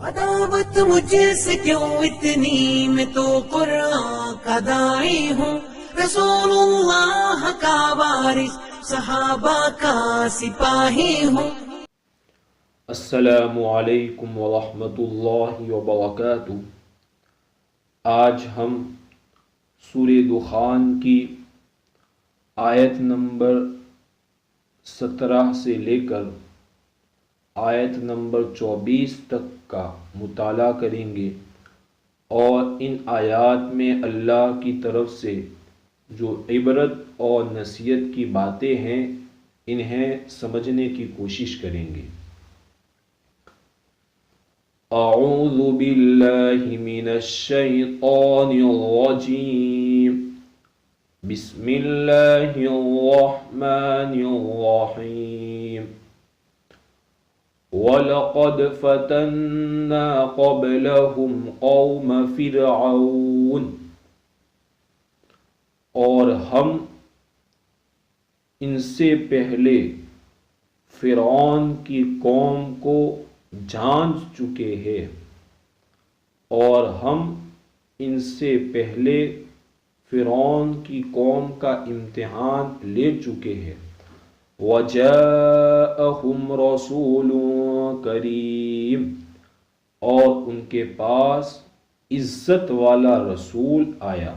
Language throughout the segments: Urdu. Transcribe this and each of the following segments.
عداوت مجھ سے کیوں اتنی، میں تو قرآن کا داعی ہوں، رسول اللہ کا وارث، صحابہ کا سپاہی ہوں۔ السلام علیکم ورحمۃ اللہ وبرکاتہ۔ آج ہم سورہ دخان کی آیت نمبر 17 سے لے کر آیت نمبر 24 تک کا مطالعہ کریں گے، اور ان آیات میں اللہ کی طرف سے جو عبرت اور نصیحت کی باتیں ہیں انہیں سمجھنے کی کوشش کریں گے۔ اعوذ باللہ من الشیطان الرجیم، بسم اللہ الرحمن الرحیم۔ وَلَقَدْ فَتَنَّا قَبْلَهُمْ قَوْمَ فِرْعَوْنَ، اور ہم ان سے پہلے فرعون کی قوم کو جانچ چکے ہیں، اور ہم ان سے پہلے فرعون کی قوم کا امتحان لے چکے ہیں۔ وَجَاءَهُمْ رَسُولٌ كَرِيمٌ، اور ان کے پاس عزت والا رسول آیا۔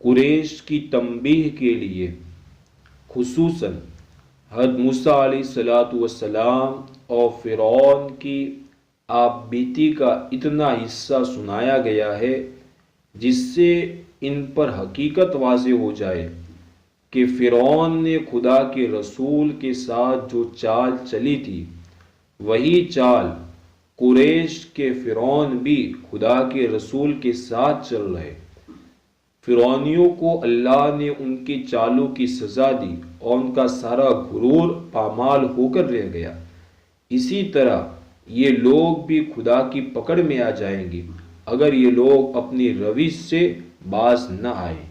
قریش کی تنبیہ کے لیے خصوصاً حضرت موسیٰ علیہ السلام اور فرعون کی آپ بیتی کا اتنا حصہ سنایا گیا ہے جس سے ان پر حقیقت واضح ہو جائے کہ فرعون نے خدا کے رسول کے ساتھ جو چال چلی تھی وہی چال قریش کے فرعون بھی خدا کے رسول کے ساتھ چل رہے۔ فرعونیوں کو اللہ نے ان کی چالوں کی سزا دی اور ان کا سارا غرور پامال ہو کر رہ گیا۔ اسی طرح یہ لوگ بھی خدا کی پکڑ میں آ جائیں گے اگر یہ لوگ اپنی روش سے باز نہ آئیں۔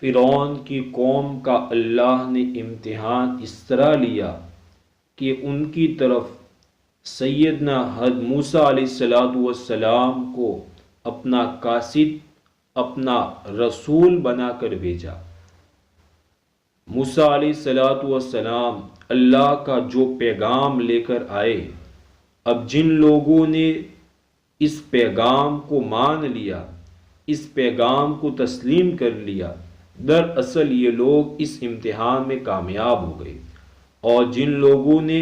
فرعون کی قوم کا اللہ نے امتحان اس طرح لیا کہ ان کی طرف سیدنا حضرت موسیٰ علیہ السلام کو اپنا قاصد، اپنا رسول بنا کر بھیجا۔ موسیٰ علیہ السلام اللہ کا جو پیغام لے کر آئے، اب جن لوگوں نے اس پیغام کو مان لیا، اس پیغام کو تسلیم کر لیا، دراصل یہ لوگ اس امتحان میں کامیاب ہو گئے، اور جن لوگوں نے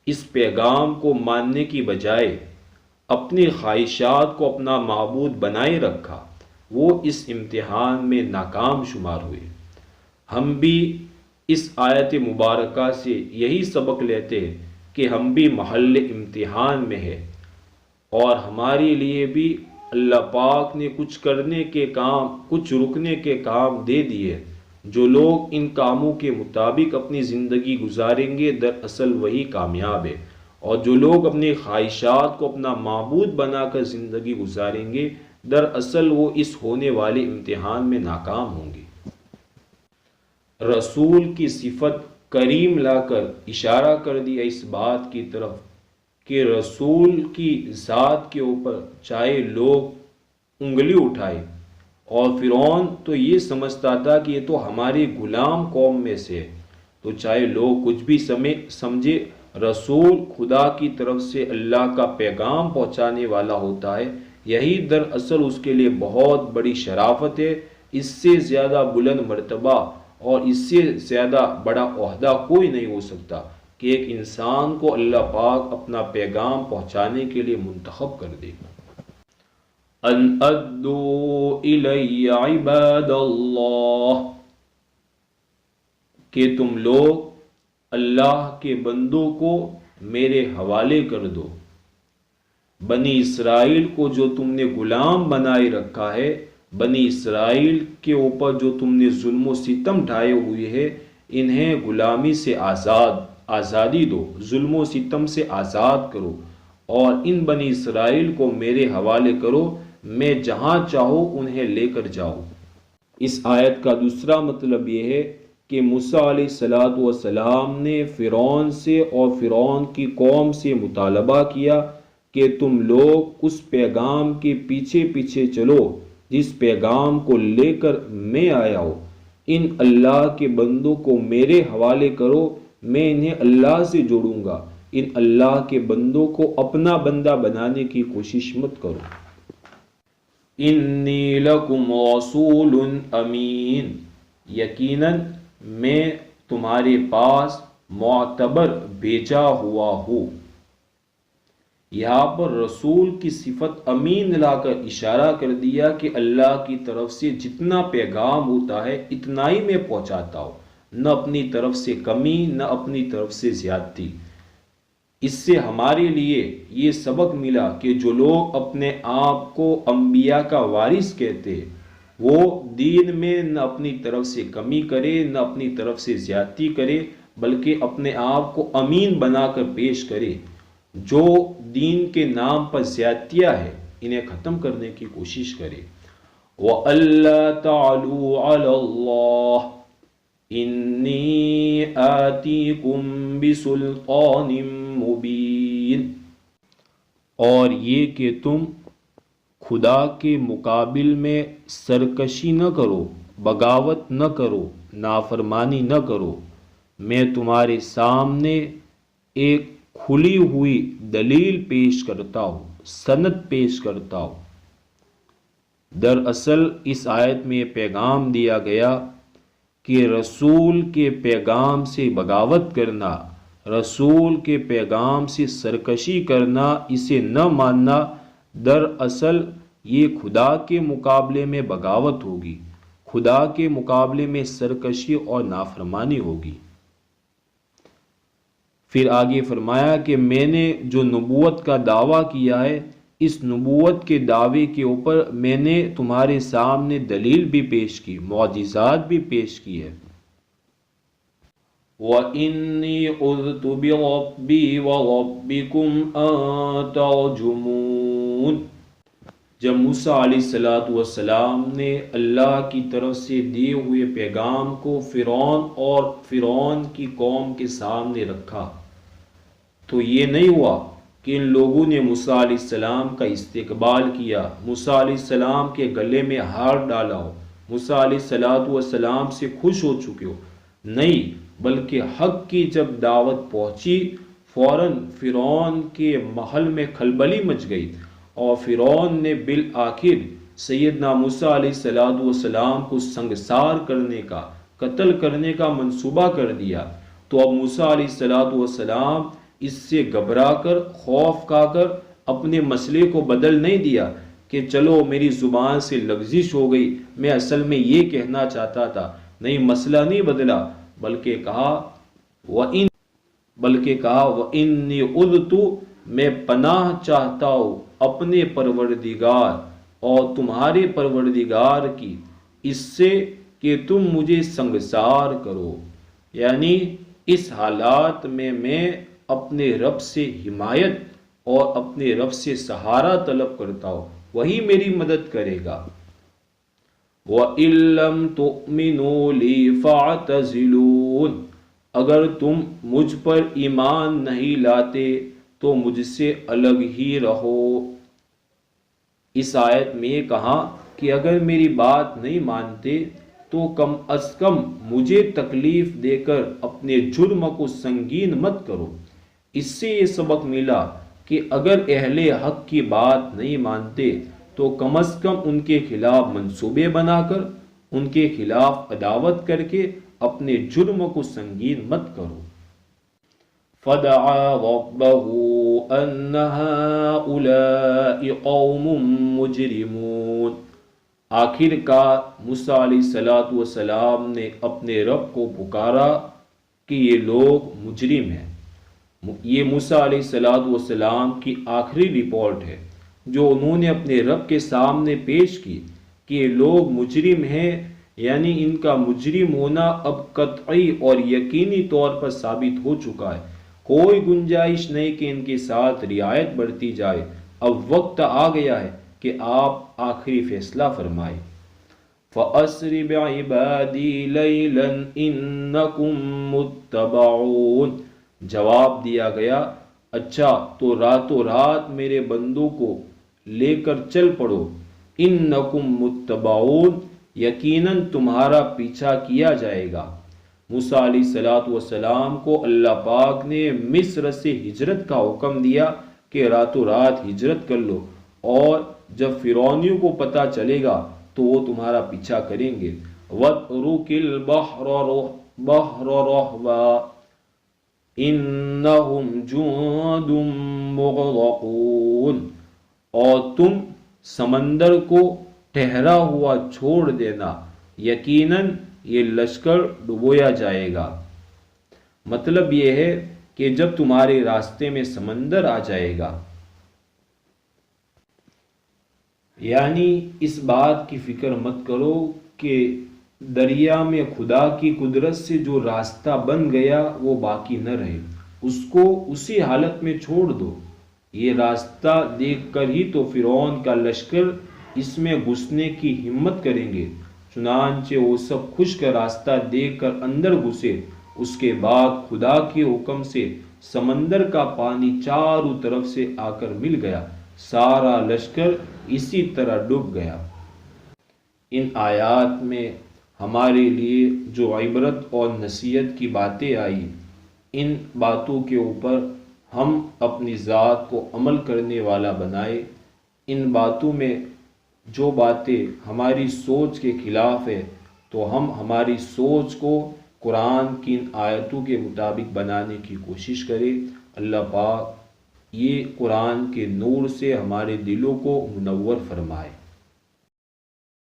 اس پیغام کو ماننے کی بجائے اپنی خواہشات کو اپنا معبود بنائے رکھا، وہ اس امتحان میں ناکام شمار ہوئے۔ ہم بھی اس آیت مبارکہ سے یہی سبق لیتے ہیں کہ ہم بھی محل امتحان میں ہیں، اور ہمارے لیے بھی اللہ پاک نے کچھ کرنے کے کام، کچھ رکنے کے کام دے دیے۔ جو لوگ ان کاموں کے مطابق اپنی زندگی گزاریں گے دراصل وہی کامیاب ہے، اور جو لوگ اپنی خواہشات کو اپنا معبود بنا کر زندگی گزاریں گے دراصل وہ اس ہونے والے امتحان میں ناکام ہوں گے۔ رسول کی صفت کریم لا کر اشارہ کر دیا اس بات کی طرف کہ رسول کی ذات کے اوپر چاہے لوگ انگلی اٹھائے، اور فرعون تو یہ سمجھتا تھا کہ یہ تو ہماری غلام قوم میں سے ہے، تو چاہے لوگ کچھ بھی سمجھے، رسول خدا کی طرف سے اللہ کا پیغام پہنچانے والا ہوتا ہے، یہی دراصل اس کے لیے بہت بڑی شرافت ہے۔ اس سے زیادہ بلند مرتبہ اور اس سے زیادہ بڑا عہدہ کوئی نہیں ہو سکتا کہ ایک انسان کو اللہ پاک اپنا پیغام پہنچانے کے لیے منتخب کر دے۔ ان ادعوا الی عباد اللہ، کہ تم لوگ اللہ کے بندوں کو میرے حوالے کر دو۔ بنی اسرائیل کو جو تم نے غلام بنائے رکھا ہے، بنی اسرائیل کے اوپر جو تم نے ظلم و ستم ڈھائے ہوئے ہیں، انہیں غلامی سے آزادی دو، ظلم و ستم سے آزاد کرو، اور ان بنی اسرائیل کو میرے حوالے کرو، میں جہاں چاہوں انہیں لے کر جاؤ۔ اس آیت کا دوسرا مطلب یہ ہے کہ موسیٰ علیہ السلام نے فرعون سے اور فرعون کی قوم سے مطالبہ کیا کہ تم لوگ اس پیغام کے پیچھے پیچھے چلو جس پیغام کو لے کر میں آیا ہوں، ان اللہ کے بندوں کو میرے حوالے کرو، میں انہیں اللہ سے جوڑوں گا، ان اللہ کے بندوں کو اپنا بندہ بنانے کی کوشش مت کرو۔ انی لکم رسول امین، یقیناً میں تمہارے پاس معتبر بھیجا ہوا ہوں۔ یہاں پر رسول کی صفت امین لا کر اشارہ کر دیا کہ اللہ کی طرف سے جتنا پیغام ہوتا ہے اتنا ہی میں پہنچاتا ہوں، نہ اپنی طرف سے کمی نہ اپنی طرف سے زیادتی۔ اس سے ہمارے لیے یہ سبق ملا کہ جو لوگ اپنے آپ کو انبیاء کا وارث کہتے وہ دین میں نہ اپنی طرف سے کمی کرے نہ اپنی طرف سے زیادتی کرے، بلکہ اپنے آپ کو امین بنا کر پیش کرے۔ جو دین کے نام پر زیادتیاں ہے انہیں ختم کرنے کی کوشش کرے۔ وَأَلَّا تَعْلُوا عَلَى اللَّهِ إِنِّي آتِيكُمْ بِسُلْطَانٍ مُبِينٍ، اور یہ کہ تم خدا کے مقابل میں سرکشی نہ کرو، بغاوت نہ کرو، نافرمانی نہ کرو، میں تمہارے سامنے ایک کھلی ہوئی دلیل پیش کرتا ہوں، سند پیش کرتا ہوں۔ دراصل اس آیت میں یہ پیغام دیا گیا کہ رسول کے پیغام سے بغاوت کرنا، رسول کے پیغام سے سرکشی کرنا، اسے نہ ماننا، دراصل یہ خدا کے مقابلے میں بغاوت ہوگی، خدا کے مقابلے میں سرکشی اور نافرمانی ہوگی۔ پھر آگے فرمایا کہ میں نے جو نبوت کا دعویٰ کیا ہے، اس نبوت کے دعوے کے اوپر میں نے تمہارے سامنے دلیل بھی پیش کی، معجزات بھی پیش کی ہے۔ وَإِنِّي عُذْتُ بِرَبِّي وَرَبِّكُمْ أَن تَرْجُمُونِ، جب موسیٰ علیہ السلام نے اللہ کی طرف سے دیے ہوئے پیغام کو فرعون اور فرعون کی قوم کے سامنے رکھا تو یہ نہیں ہوا کہ ان لوگوں نے موسیٰ علیہ السلام کا استقبال کیا، موسیٰ علیہ السلام کے گلے میں ہار ڈالا ہو، موسیٰ علیہ السلام سے خوش ہو چکے ہو، نہیں، بلکہ حق کی جب دعوت پہنچی فوراً فرعون کے محل میں کھلبلی مچ گئی اور فرعون نے بالآخر سیدنا موسیٰ علیہ السلام کو سنگسار کرنے کا، قتل کرنے کا منصوبہ کر دیا۔ تو اب موسیٰ علیہ السلام اس سے گھبرا کر، خوف کھا کر اپنے مسئلے کو بدل نہیں دیا کہ چلو میری زبان سے لغزش ہو گئی، میں اصل میں یہ کہنا چاہتا تھا، نہیں، مسئلہ نہیں بدلا، بلکہ کہا وَإِنِّي عُذْتُ، میں پناہ چاہتا ہوں اپنے پروردگار اور تمہارے پروردگار کی، اس سے کہ تم مجھے سنگسار کرو، یعنی اس حالات میں اپنے رب سے حمایت اور اپنے رب سے سہارا طلب کرتا ہوں، وہی میری مدد کرے گا۔ وَإِن لَّمْ تُؤْمِنُوا لِي فَاعْتَزِلُونِ، اگر تم مجھ پر ایمان نہیں لاتے تو مجھ سے الگ ہی رہو۔ اس آیت میں یہ کہا کہ اگر میری بات نہیں مانتے تو کم از کم مجھے تکلیف دے کر اپنے جرم کو سنگین مت کرو۔ اس سے یہ سبق ملا کہ اگر اہل حق کی بات نہیں مانتے تو کم از کم ان کے خلاف منصوبے بنا کر، ان کے خلاف عداوت کر کے اپنے جرم کو سنگین مت کرو۔ فَدَعَا رَبَّهُ أَنَّ هَٰؤُلَاءِ قَوْمٌ مُجْرِمُونَ، آخر کار موسیٰ علیہ السلام نے اپنے رب کو پکارا کہ یہ لوگ مجرم ہیں۔ یہ موسیٰ علیہ السلام کی آخری رپورٹ ہے جو انہوں نے اپنے رب کے سامنے پیش کی کہ یہ لوگ مجرم ہیں، یعنی ان کا مجرم ہونا اب قطعی اور یقینی طور پر ثابت ہو چکا ہے، کوئی گنجائش نہیں کہ ان کے ساتھ رعایت برتی جائے، اب وقت آ گیا ہے کہ آپ آخری فیصلہ فرمائیں۔ فَأَسْرِ بِعِبَادِي لَيْلًا إِنَّكُمْ مُتَّبَعُونَ۔ جواب دیا گیا اچھا تو راتوں رات میرے بندوں کو لے کر چل پڑو، انکم متبعون، یقیناً تمہارا پیچھا کیا جائے گا۔ موسیٰ علیہ السلام کو اللہ پاک نے مصر سے ہجرت کا حکم دیا کہ راتوں رات ہجرت کر لو، اور جب فرعونیوں کو پتہ چلے گا تو وہ تمہارا پیچھا کریں گے۔ وَاتْرُكِ الْبَحْرَ رَهْوًا إِنَّهُمْ جُندٌ مُغْرَقُونَ، اور تم سمندر کو ٹھہرا ہوا چھوڑ دینا، یقیناً یہ لشکر ڈبویا جائے گا۔ مطلب یہ ہے کہ جب تمہارے راستے میں سمندر آ جائے گا، یعنی اس بات کی فکر مت کرو کہ دریا میں خدا کی قدرت سے جو راستہ بن گیا وہ باقی نہ رہے، اس کو اسی حالت میں چھوڑ دو۔ یہ راستہ دیکھ کر ہی تو فرعون کا لشکر اس میں گھسنے کی ہمت کریں گے۔ چنانچہ وہ سب خشک راستہ دیکھ کر اندر گھسے، اس کے بعد خدا کے حکم سے سمندر کا پانی چاروں طرف سے آ کر مل گیا، سارا لشکر اسی طرح ڈوب گیا۔ ان آیات میں ہمارے لیے جو عبرت اور نصیحت کی باتیں آئی، ان باتوں کے اوپر ہم اپنی ذات کو عمل کرنے والا بنائے۔ ان باتوں میں جو باتیں ہماری سوچ کے خلاف ہے تو ہم ہماری سوچ کو قرآن کی ان آیتوں کے مطابق بنانے کی کوشش کریں۔ اللہ پاک یہ قرآن کے نور سے ہمارے دلوں کو منور فرمائے۔